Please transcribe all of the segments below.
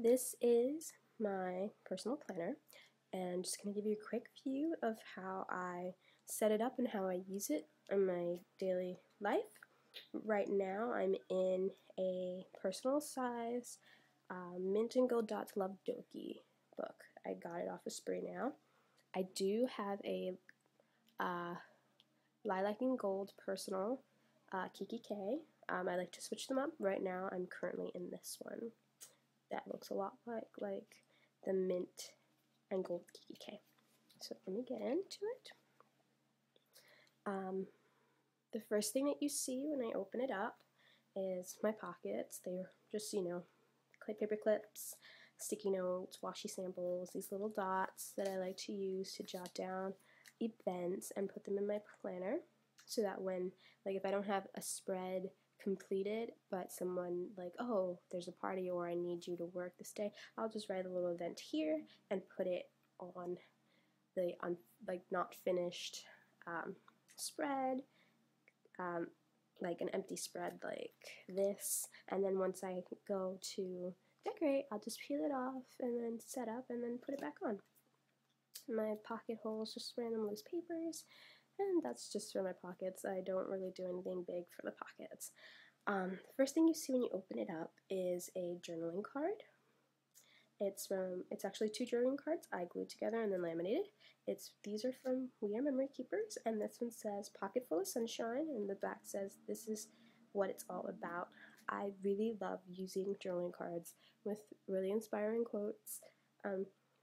This is my personal planner, and I'm just going to give you a quick view of how I set it up and how I use it in my daily life. Right now I'm in a personal size Mint and Gold Dots Lovedoki book. I got it off of Spray Now. I do have a Lilac and Gold personal Kiki K. I like to switch them up. Right now I'm currently in this one. That looks a lot like the Mint and Gold Kiki K. So let me get into it. The first thing that you see when I open it up is my pockets. They're just, paper clips, sticky notes, washi samples, these little dots that I like to use to jot down events and put them in my planner, so that when, if I don't have a spread completed, but someone oh, there's a party or I need you to work this day, I'll just write a little event here and put it on the not finished spread, like an empty spread like this, and then once I go to decorate, I'll just peel it off and then set up and then put it back on. My pocket holes, just random loose papers, and that's just for my pockets. I don't really do anything big for the pockets. First thing you see when you open it up is a journaling card. It's actually 2 journaling cards I glued together and then laminated. These are from We Are Memory Keepers, and this one says Pocket Full of Sunshine, and the back says this is what it's all about. I really love using journaling cards with really inspiring quotes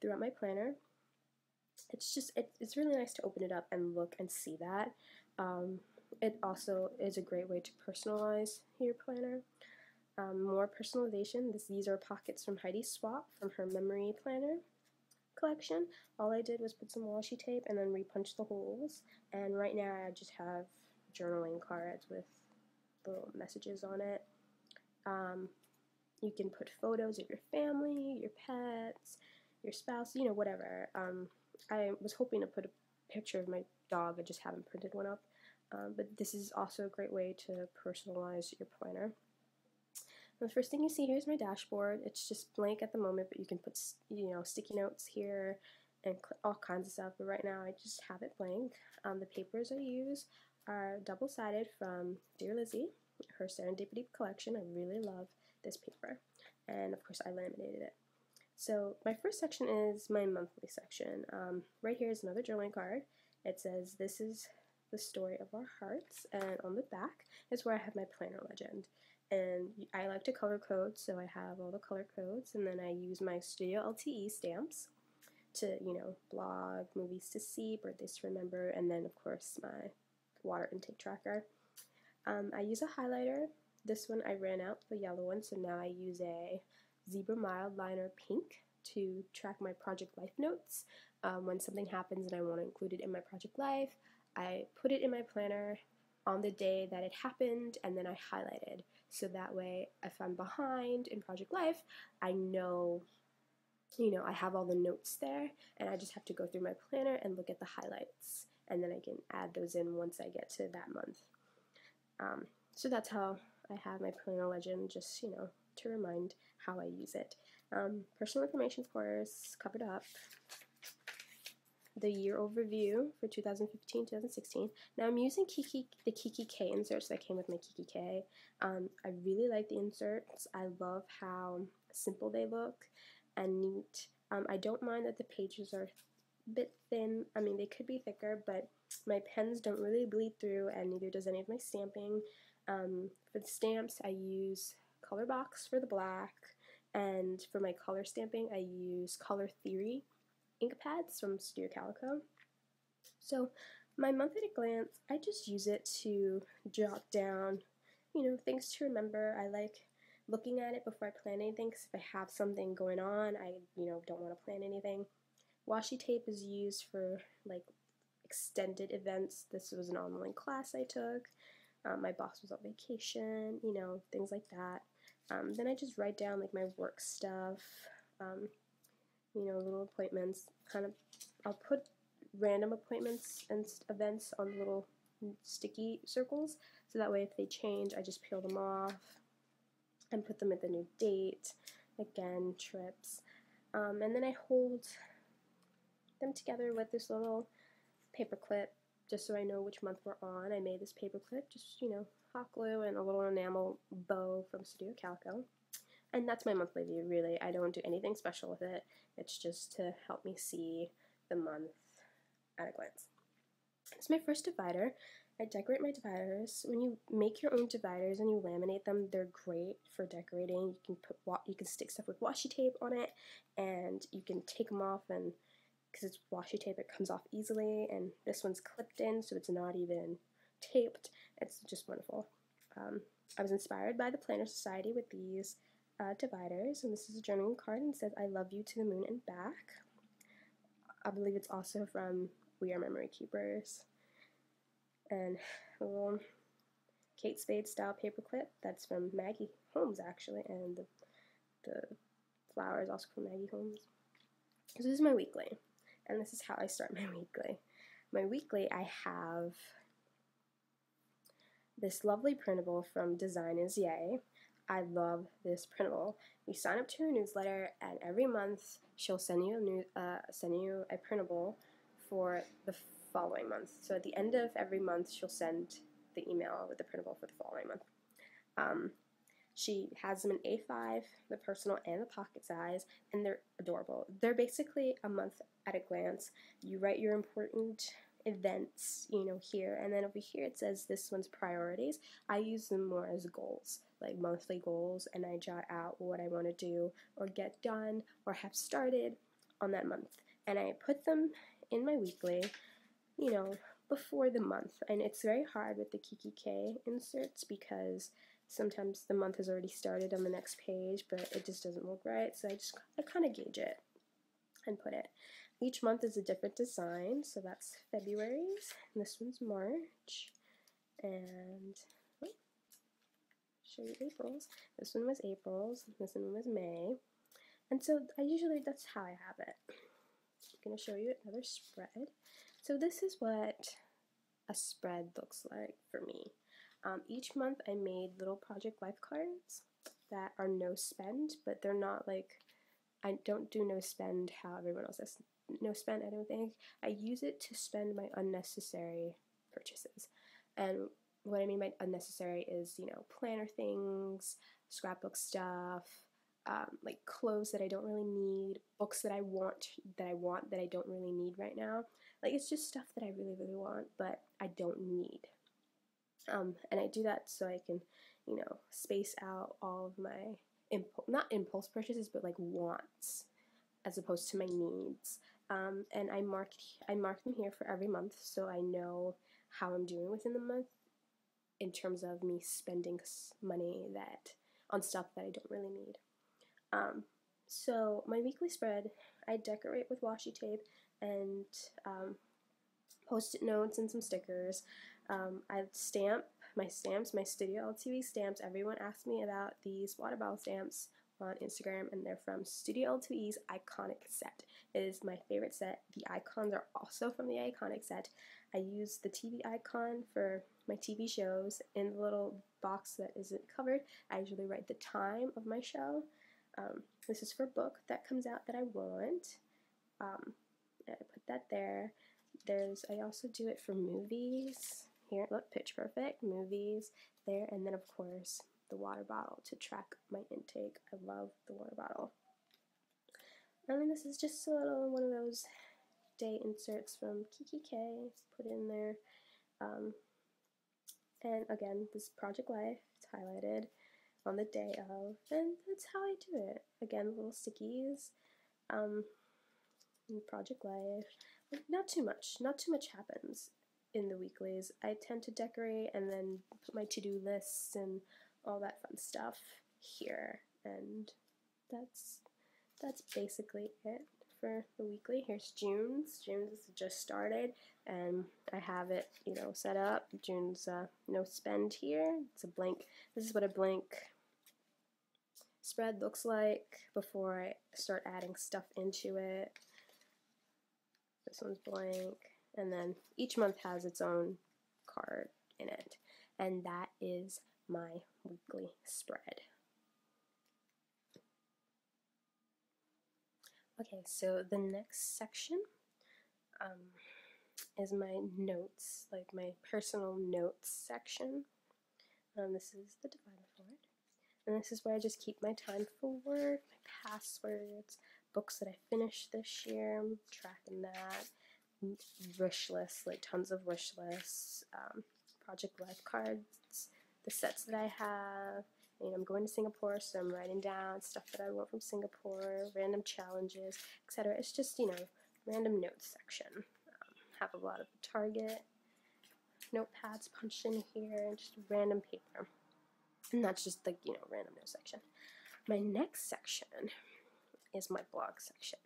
throughout my planner. It's really nice to open it up and look and see that. It also is a great way to personalize your planner. More personalization. These are pockets from Heidi Swap from her memory planner collection. All I did was put some washi tape and then repunch the holes, and right now I just have journaling cards with little messages on it. You can put photos of your family, your pets, your spouse, whatever. I was hoping to put a picture of my dog. I just haven't printed one up. But this is also a great way to personalize your planner. The first thing you see here is my dashboard. It's just blank at the moment, but you can put, sticky notes here and all kinds of stuff. But right now I just have it blank. The papers I use are double-sided from Dear Lizzie, her Serendipity collection. I really love this paper. And of course I laminated it. So my first section is my monthly section. Right here is another journaling card. It says, "This is the story of our hearts," and on the back is where I have my planner legend. And I like to color code, so I have all the color codes, and then I use my Studio LTE stamps to, blog, movies to see, birthdays to remember, and then of course my water intake tracker. I use a highlighter. This one I ran out the yellow one, so now I use a Zebra Mild Liner Pink to track my Project Life notes. When something happens and I want to include it in my Project Life, I put it in my planner on the day that it happened, and then I highlighted. So that way, if I'm behind in Project Life, I know, I have all the notes there, and I just have to go through my planner and look at the highlights, and then I can add those in once I get to that month. So that's how I have my planner legend, just, to remind how I use it. Personal information, of course, covered up. The year overview for 2015-2016. Now I'm using the Kiki K inserts that came with my Kiki K. I really like the inserts. I love how simple they look and neat. I don't mind that the pages are a bit thin. I mean, they could be thicker, but my pens don't really bleed through, and neither does any of my stamping. For the stamps, I use Color Box for the black, and for my color stamping, I use Color Theory ink pads from Studio Calico. So my month at a glance, I just use it to jot down, things to remember. I like looking at it before I plan anything, because if I have something going on, I, don't want to plan anything. Washi tape is used for extended events. This was an online class I took. My boss was on vacation, things like that. Then I just write down my work stuff, little appointments. I'll put random appointments and events on little sticky circles, so that way if they change, I just peel them off and put them at the new date. again, trips. And then I hold them together with this little paper clip just so I know which month we're on. I made this paper clip, just, you know, hot glue and a little enamel bow from Studio Calico. And that's my monthly view, really. I don't do anything special with it. It's just to help me see the month at a glance. It's my first divider. I decorate my dividers. When you make your own dividers and you laminate them, they're great for decorating. You can stick stuff with washi tape on it, and you can take them off, and because it's washi tape, it comes off easily. And this one's clipped in, so it's not even taped. It's just wonderful. I was inspired by the Planner Society with these dividers, and this is a journaling card and it says, "I love you to the moon and back." I believe it's also from We Are Memory Keepers. And a little Kate Spade style paperclip that's from Maggie Holmes, actually, and the flower is also from Maggie Holmes. So this is my weekly, and this is how I start my weekly. My weekly, I have this lovely printable from Design is Yay. I love this printable. You sign up to her newsletter, and every month she'll send you a printable for the following month. So at the end of every month, she'll send the email with the printable for the following month. She has them in A5, the personal and the pocket size, and they're adorable. They're basically a month at a glance. You write your important events, you know, here, and then over here it says this one's priorities. I use them more as goals, like monthly goals, and I jot out what I want to do or get done or have started on that month. And I put them in my weekly, you know, before the month. And it's very hard with the Kiki K inserts because sometimes the month has already started on the next page, but it just doesn't look right. So I kind of gauge it and put it. Each month is a different design, so that's February's, and this one's March, and show you April's. This one was April's, this one was May, and so that's how I have it. I'm going to show you another spread. So this is what a spread looks like for me. Each month I made little Project Life cards that are no spend, but they're not like, I don't do no spend how everyone else does. No spend, I don't think. I use it to spend my unnecessary purchases. And what I mean by unnecessary is, you know, planner things, scrapbook stuff, like clothes that I don't really need, books that I want that I don't really need right now. Like, it's just stuff that I really, really want, but I don't need. And I do that so I can, you know, space out all of my not impulse purchases, but like wants, as opposed to my needs. And I mark them here for every month, so I know how I'm doing within the month in terms of me spending money on stuff that I don't really need. So my weekly spread, I decorate with washi tape and post-it notes and some stickers. I stamp my stamps, my Studio LTV stamps. Everyone asks me about these water bottle stamps on Instagram, and they're from Studio L2E's Iconic set. It is my favorite set. The icons are also from the Iconic set. I use the TV icon for my TV shows. In the little box that isn't covered, I usually write the time of my show. This is for a book that comes out that I want. I put that there. I also do it for movies. Here, look, Pitch Perfect, movies there, and then of course the water bottle to track my intake. I love the water bottle. And then this is just a little one of those day inserts from Kiki K. Put in there. And again, this Project Life, it's highlighted on the day of, and that's how I do it. Again, little stickies. Project Life. Not too much happens in the weeklies. I tend to decorate and then put my to-do lists and all that fun stuff here, and that's basically it for the weekly. Here's June's. June's just started, and I have it, you know, set up. June's no spend here. It's a blank. This is what a blank spread looks like before I start adding stuff into it. This one's blank, and then each month has its own card in it, and that is my weekly spread. Okay, so the next section is my notes, like my personal notes section. This is the divider for it. And this is where I just keep my time for work, my passwords, books that I finished this year, tracking that, wish lists, like tons of wish lists, project life cards, the sets that I have. I'm going to Singapore, so I'm writing down stuff that I wrote from Singapore, random challenges, etc. It's just, random notes section. Have a lot of Target notepads punched in here, and just random paper. And that's just like, random note section. My next section is my blog section.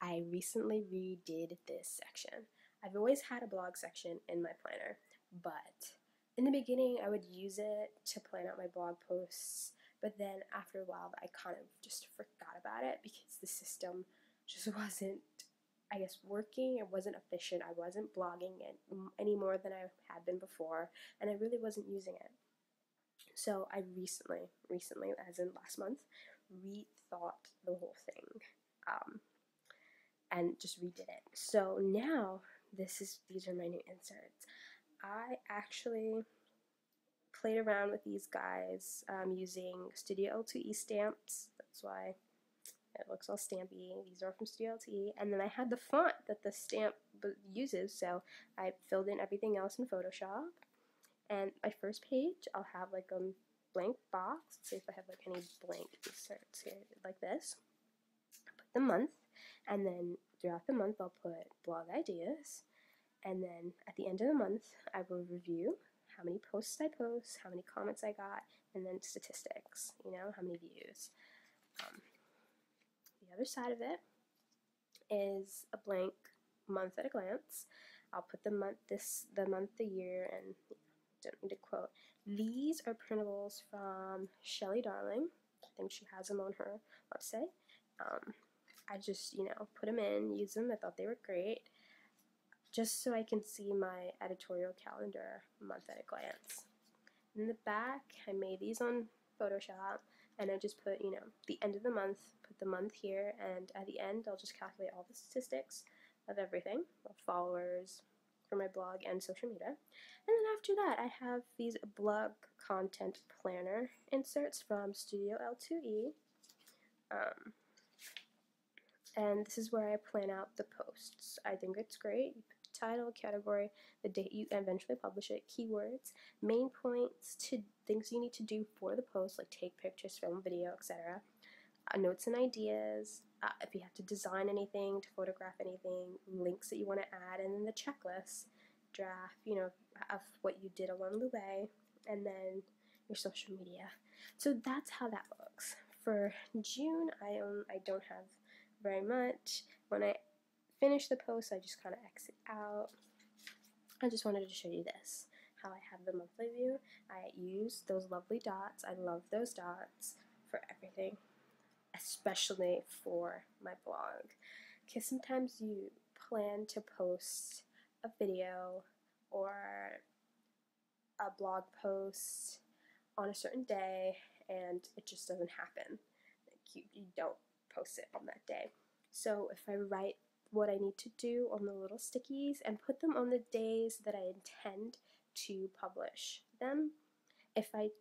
I recently redid this section. I've always had a blog section in my planner, but in the beginning I would use it to plan out my blog posts, but then after a while I kind of just forgot about it because the system just wasn't, I guess, working. It wasn't efficient. I wasn't blogging it any more than I had been before, and I really wasn't using it. So I recently, as in last month, rethought the whole thing, and just redid it. So now these are my new inserts. I actually played around with these guys using Studio L2E stamps. That's why it looks all stampy. These are from Studio L2E, and then I had the font that the stamp uses, so I filled in everything else in Photoshop. And my first page, I'll have like a blank box. Let's see if I have like any blank inserts here, like this. Put the month, and then throughout the month I'll put blog ideas, and then at the end of the month I will review how many posts I post, how many comments I got, and then statistics, how many views. The other side of it is a blank month at a glance. I'll put the month, the year, and don't need to quote. These are printables from Shelly Darling. I think she has them on her website. I just, put them in, use them. I thought they were great, just so I can see my editorial calendar month at a glance. In the back, I made these on Photoshop, and I just put, the end of the month, put the month here, and at the end, I'll just calculate all the statistics of everything, followers for my blog and social media. And then after that, I have these blog content planner inserts from Studio L2E. And this is where I plan out the posts. I think it's great. You put the title, category, the date you eventually publish it, keywords, main points, to things you need to do for the post, like take pictures, film, video, etc. Notes and ideas, if you have to design anything, to photograph anything, links that you want to add, and then the checklist, draft, of what you did along the way, and then your social media. So that's how that looks. For June, I don't have very much. When I finish the post, I just kind of exit out. I just wanted to show you this, how I have the monthly view. I use those lovely dots. I love those dots for everything, especially for my blog, because sometimes you plan to post a video or a blog post on a certain day and it just doesn't happen. Like you don't post it on that day. So if I write what I need to do on the little stickies and put them on the days that I intend to publish them, if I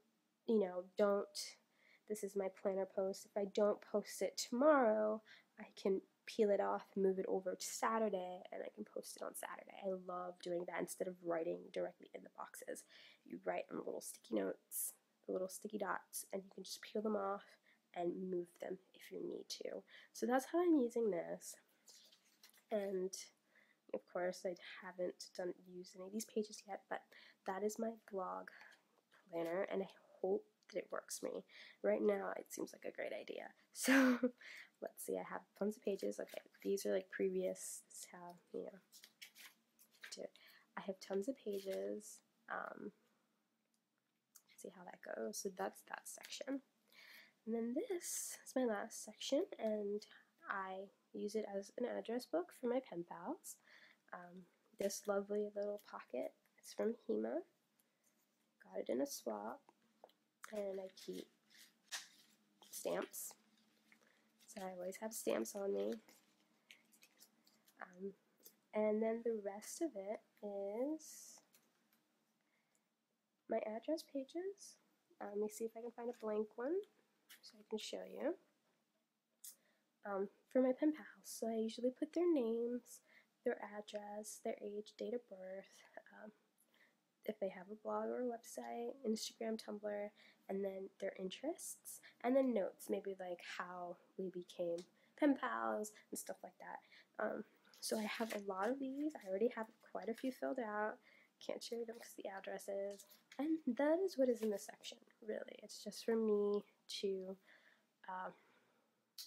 don't, this is my planner post, if I don't post it tomorrow, I can peel it off, move it over to Saturday, and I can post it on Saturday. I love doing that instead of writing directly in the boxes. You write on little sticky notes, the little sticky dots, and you can just peel them off and move them if you need to. So that's how I'm using this. And of course I haven't used any of these pages yet, but that is my blog planner, and I hope that it works for me. Right now it seems like a great idea. So let's see, I have tons of pages. Okay, these are like previous, this is how, do it. I have tons of pages. Let's see how that goes. So that's that section. And then this is my last section, and I use it as an address book for my pen pals. This lovely little pocket is from Hema. Got it in a swap, and I keep stamps. so I always have stamps on me. And then the rest of it is my address pages. Let me see if I can find a blank one so I can show you. For my pen pals, so I usually put their names, their address, their age, date of birth, if they have a blog or a website, Instagram, Tumblr, and then their interests, and then notes, maybe like how we became pen pals and stuff like that. So I have a lot of these. I already have quite a few filled out. Can't show them because the addresses. And that is what is in this section, really. It's just for me to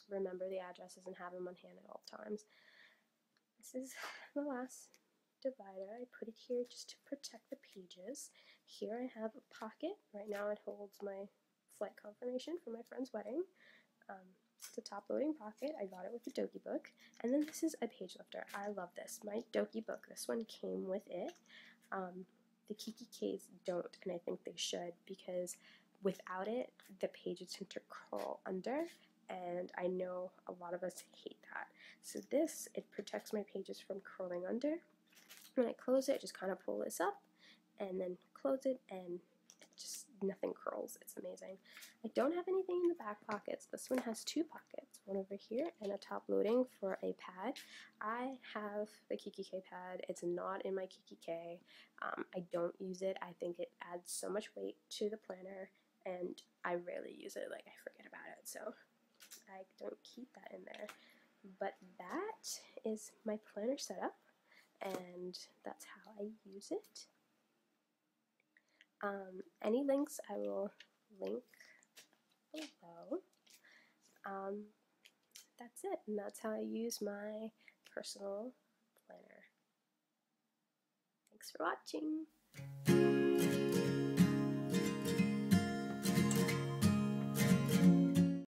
remember the addresses and have them on hand at all times. This is the last divider. I put it here just to protect the pages. Here I have a pocket. Right now it holds my flight confirmation for my friend's wedding. It's a top-loading pocket. I got it with the Doki book. And then this is a page lifter. I love this. My Doki book, this one came with it. The KikkiKs don't, and I think they should, because without it, the pages tend to curl under, and I know a lot of us hate that. So this, it protects my pages from curling under. When I close it, I just kind of pull this up, and then close it, and just nothing curls. It's amazing. I don't have anything in the back pockets. This one has two pockets, one over here and a top loading for a pad. I have the KikkiK pad. It's not in my KikkiK. I don't use it. I think it adds so much weight to the planner, and I rarely use it. Like, I forget about it, so I don't keep that in there. But that is my planner setup, and that's how I use it. Any links I will link below. That's it, and that's how I use my personal planner. Thanks for watching.